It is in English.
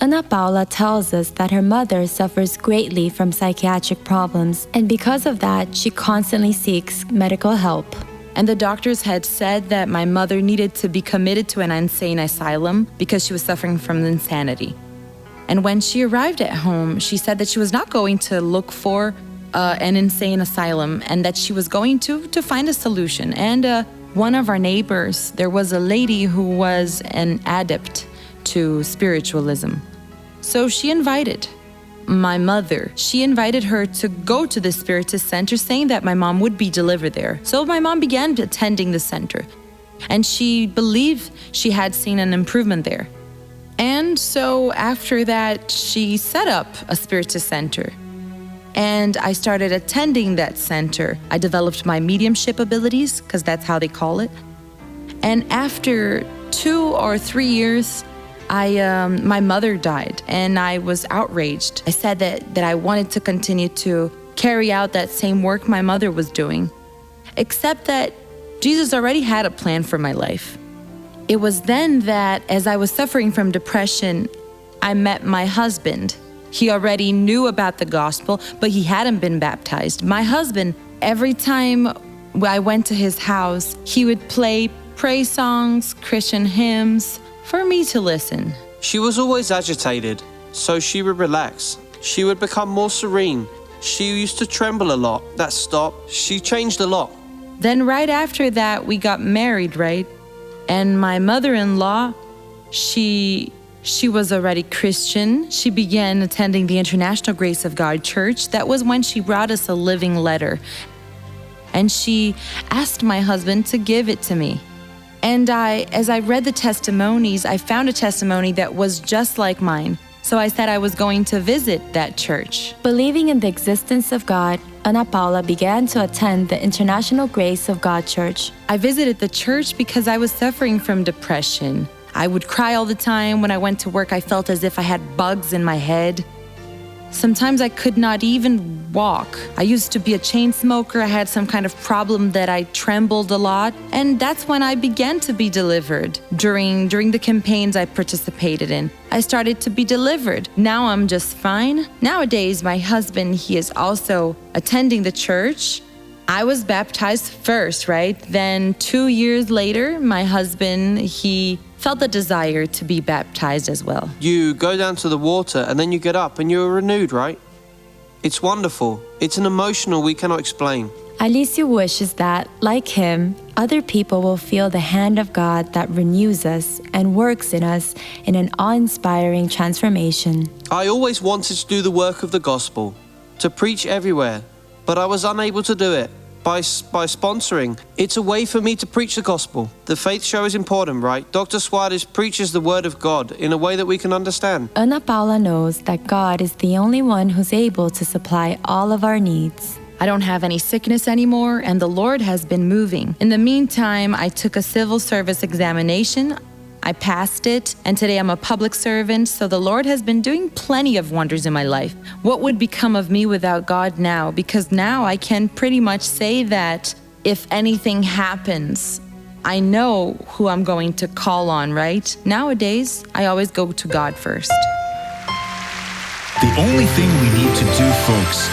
Ana Paula tells us that her mother suffers greatly from psychiatric problems, and because of that, she constantly seeks medical help. And the doctors had said that my mother needed to be committed to an insane asylum because she was suffering from insanity. And when she arrived at home, she said that she was not going to look for an insane asylum and that she was going to find a solution. And one of our neighbors, there was a lady who was an adept to spiritualism. So she invited my mother. She invited her to go to the Spiritist Center, saying that my mom would be delivered there. So my mom began attending the center, and she believed she had seen an improvement there. And so after that, she set up a Spiritist Center. And I started attending that center. I developed my mediumship abilities, because that's how they call it. And after 2 or 3 years, my mother died, and I was outraged. I said that I wanted to continue to carry out that same work my mother was doing, except that Jesus already had a plan for my life. It was then that, as I was suffering from depression, I met my husband. He already knew about the gospel, but he hadn't been baptized. My husband, every time I went to his house, he would play praise songs, Christian hymns, for me to listen. She was always agitated, so she would relax. She would become more serene. She used to tremble a lot. That stopped. She changed a lot. Then right after that, we got married, right? And my mother-in-law, she was already Christian. She began attending the International Grace of God Church. That was when she brought us a living letter. And she asked my husband to give it to me. And as I read the testimonies, I found a testimony that was just like mine. So I said I was going to visit that church. Believing in the existence of God, Ana Paula began to attend the International Grace of God Church. I visited the church because I was suffering from depression. I would cry all the time. When I went to work, I felt as if I had bugs in my head. Sometimes I could not even walk. I used to be a chain smoker. I had some kind of problem that I trembled a lot. And that's when I began to be delivered. During the campaigns I participated in, I started to be delivered. Now I'm just fine. Nowadays, my husband, he is also attending the church. I was baptized first, right? Then 2 years later, my husband, he felt the desire to be baptized as well. You go down to the water and then you get up and you're renewed, right? It's wonderful. It's an emotional we cannot explain. Alicia wishes that, like him, other people will feel the hand of God that renews us and works in us in an awe-inspiring transformation. I always wanted to do the work of the gospel, to preach everywhere, but I was unable to do it. By sponsoring, it's a way for me to preach the gospel. The faith show is important, right? Dr. Soares preaches the word of God in a way that we can understand. Ana Paula knows that God is the only one who's able to supply all of our needs. I don't have any sickness anymore, and the Lord has been moving. In the meantime, I took a civil service examination. I passed it, and today I'm a public servant, so the Lord has been doing plenty of wonders in my life. What would become of me without God now? Because now I can pretty much say that if anything happens, I know who I'm going to call on, right? Nowadays, I always go to God first. The only thing we need to do, folks,